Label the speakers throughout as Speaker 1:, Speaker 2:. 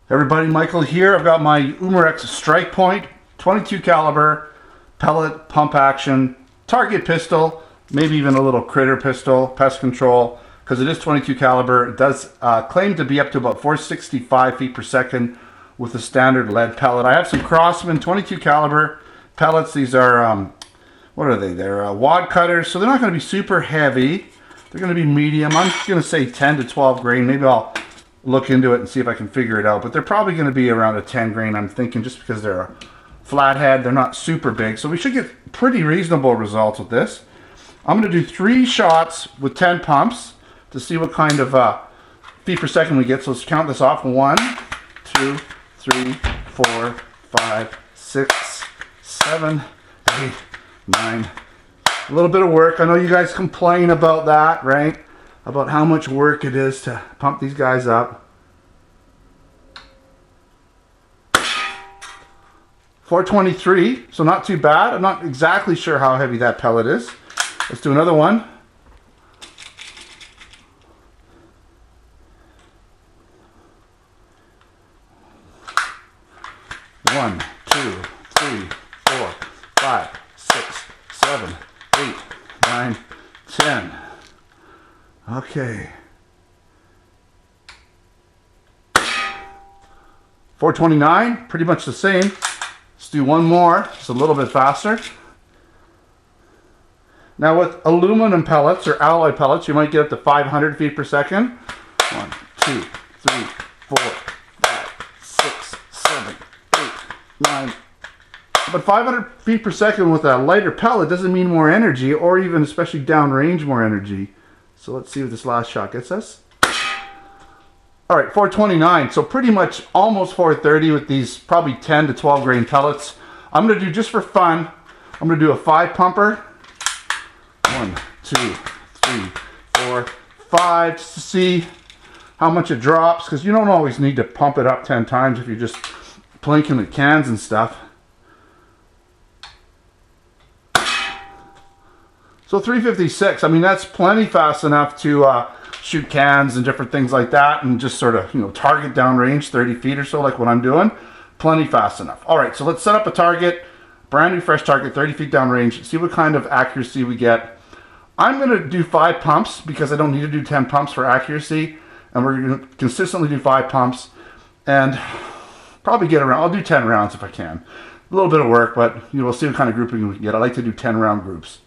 Speaker 1: Everybody, Michael here. I've got my Umarex Strike Point 22 caliber pellet pump action target pistol, maybe even a little critter pistol, pest control, because it is 22 caliber. It does claim to be up to about 465 feet per second with a standard lead pellet. I have some Crosman 22 caliber pellets. These are what are they? They're wad cutters, so they're not going to be super heavy. They're going to be medium. I'm going to say 10 to 12 grain. Maybe I'll look into it and see if I can figure it out, but they're probably going to be around a 10 grain, I'm thinking, just because they're a flathead. They're not super big, so we should get pretty reasonable results with this. I'm going to do 3 shots with 10 pumps to see what kind of feet per second we get. So let's count this off. 1, 2, 3, 4, 5, 6, 7, 8, 9. A little bit of work. I know you guys complain about that, right? About how much work it is to pump these guys up. 423, so not too bad. I'm not exactly sure how heavy that pellet is. Let's do another one. 1, 2, 3, 4, 5, 6, 7, 8, 9, 10. Okay. 429, pretty much the same. Let's do one more, just a little bit faster. Now with aluminum pellets or alloy pellets, you might get up to 500 feet per second. 1, 2, 3, 4, 5, 6, 7, 8, 9. But 500 feet per second with a lighter pellet doesn't mean more energy, or even especially downrange more energy. So let's see what this last shot gets us. All right, 429, so pretty much almost 430 with these probably 10 to 12 grain pellets. I'm gonna do, just for fun, I'm gonna do a 5 pumper. 1, 2, 3, 4, 5, just to see how much it drops, because you don't always need to pump it up 10 times if you're just plinking the cans and stuff. So 356, I mean, that's plenty fast enough to shoot cans and different things like that, and just sort of, target downrange 30 feet or so, like what I'm doing. Plenty fast enough. All right, so let's set up a target, brand new fresh target, 30 feet downrange, see what kind of accuracy we get. I'm gonna do 5 pumps because I don't need to do 10 pumps for accuracy, and we're gonna consistently do 5 pumps, and probably get around, I'll do 10 rounds if I can. A little bit of work, but we'll see what kind of grouping we can get. I like to do 10 round groups.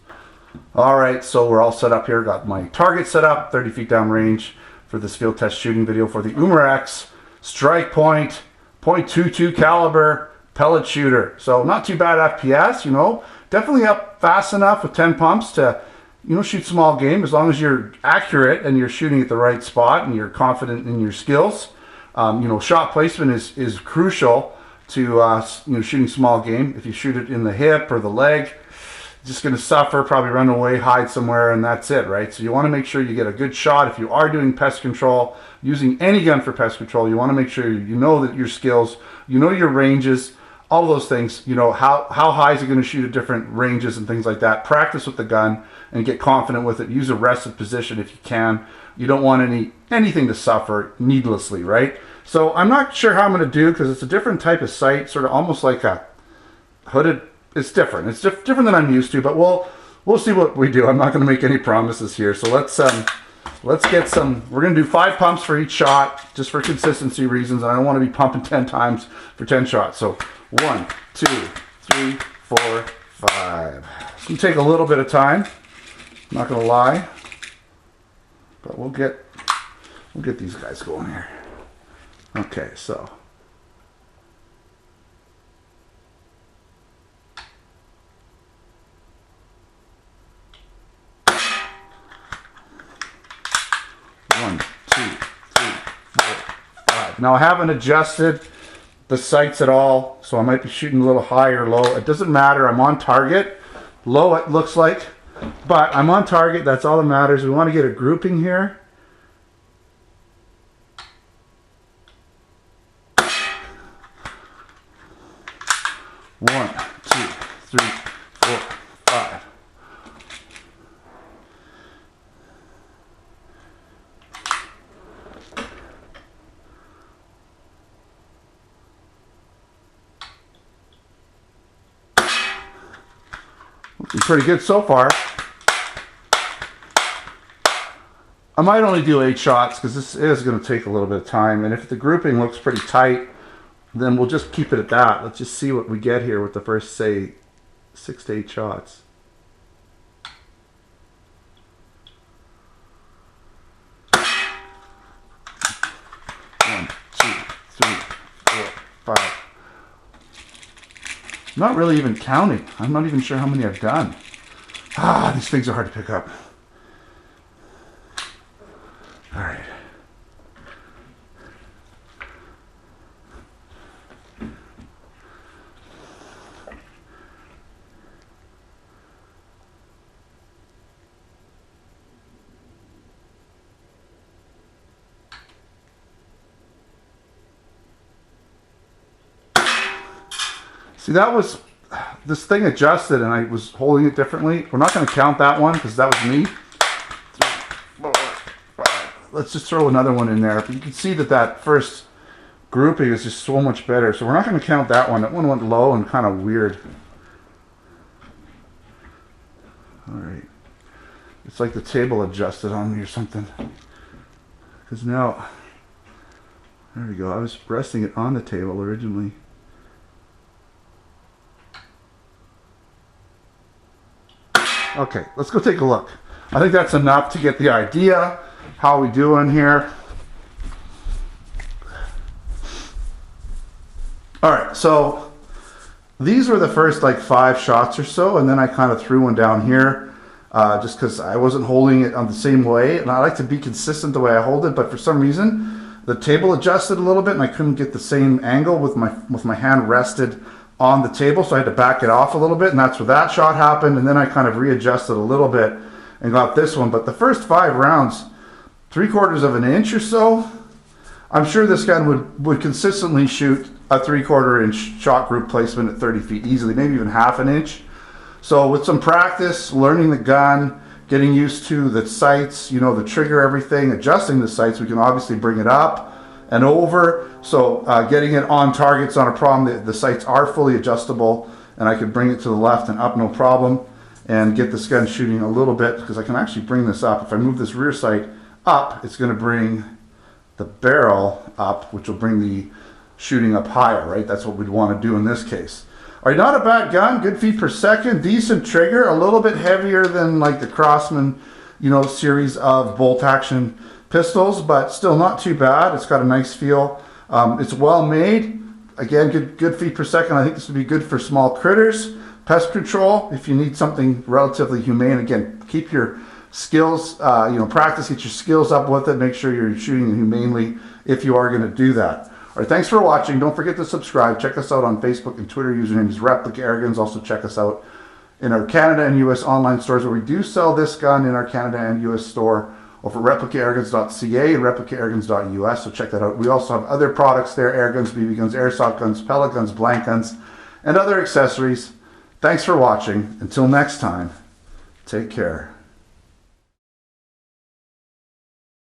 Speaker 1: All right, so we're all set up here. Got my target set up, 30 feet down range for this field test shooting video for the Umarex Strike Point .22 caliber pellet shooter. So not too bad FPS, definitely up fast enough with 10 pumps to, shoot small game, as long as you're accurate and you're shooting at the right spot and you're confident in your skills. Shot placement is crucial to shooting small game. If you shoot it in the hip or the leg, just going to suffer, probably run away, hide somewhere, and that's it, right? So you want to make sure you get a good shot. If you are doing pest control, using any gun for pest control, you want to make sure you know that your skills, your ranges, all those things, how high is it going to shoot at different ranges and things like that. Practice with the gun and get confident with it. Use a rested position if you can. You don't want anything to suffer needlessly, right? So I'm not sure how I'm going to do, because it's a different type of sight, sort of almost like a hooded. It's different. It's different than I'm used to, but we'll see what we do. I'm not going to make any promises here. So let's get some. We're going to do 5 pumps for each shot, just for consistency reasons. And I don't want to be pumping 10 times for 10 shots. So 1, 2, 3, 4, 5. It's going to take a little bit of time. I'm not going to lie, but we'll get these guys going here. Okay, so. One, 2, 3, 4, 5. Now I haven't adjusted the sights at all, so I might be shooting a little high or low. It doesn't matter. I'm on target. Low, it looks like, but I'm on target. That's all that matters. We want to get a grouping here. One, 2, 3, 4, 5. Looking pretty good so far. I might only do 8 shots because this is going to take a little bit of time. And if the grouping looks pretty tight, then we'll just keep it at that. Let's just see what we get here with the first, say, 6 to 8 shots. One, two, three, four, five. I'm not really even counting. I'm not even sure how many I've done. Ah, these things are hard to pick up. All right. See, that was, this thing adjusted and I was holding it differently. We're not going to count that one because that was me. 3, 4, 5. Let's just throw another one in there. But you can see that that first grouping is just so much better. So we're not going to count that one. That one went low and kind of weird. All right. It's like the table adjusted on me or something. Because now, there we go. I was resting it on the table originally. Okay, let's go take a look. I think that's enough to get the idea. How we doing here? All right, so these were the first like 5 shots or so, and then I kind of threw one down here just because I wasn't holding it on the same way, and I like to be consistent the way I hold it, but for some reason the table adjusted a little bit and I couldn't get the same angle with my hand rested on the table, so I had to back it off a little bit, and that's where that shot happened. And then I kind of readjusted a little bit and got this one. But the first 5 rounds, 3/4 of an inch or so, I'm sure this gun would consistently shoot a 3/4 inch shot group placement at 30 feet easily, maybe even half an inch. So with some practice, learning the gun, getting used to the sights, you know, the trigger, everything, adjusting the sights, we can obviously bring it up and over. So getting it on target's not a problem. The sights are fully adjustable, and I can bring it to the left and up no problem and get this gun shooting a little bit, because I can actually bring this up. If I move this rear sight up, it's going to bring the barrel up, which will bring the shooting up higher, right? That's what we'd want to do in this case. All right, not a bad gun, good feet per second, decent trigger, a little bit heavier than like the Crosman, you know, series of bolt action pistols, but still not too bad. It's got a nice feel. It's well made. Again, good feet per second. I think this would be good for small critters. Pest control, if you need something relatively humane. Again, keep your skills, practice, get your skills up with it. Make sure you're shooting humanely if you are going to do that. All right, thanks for watching. Don't forget to subscribe. Check us out on Facebook and Twitter. Username is Replica Airguns. Also check us out in our Canada and US online stores, where we do sell this gun in our Canada and US store over replicairguns.ca and replicairguns.us, so check that out. We also have other products there: air guns, BB guns, airsoft guns, pellet guns, blank guns, and other accessories. Thanks for watching. Until next time, take care.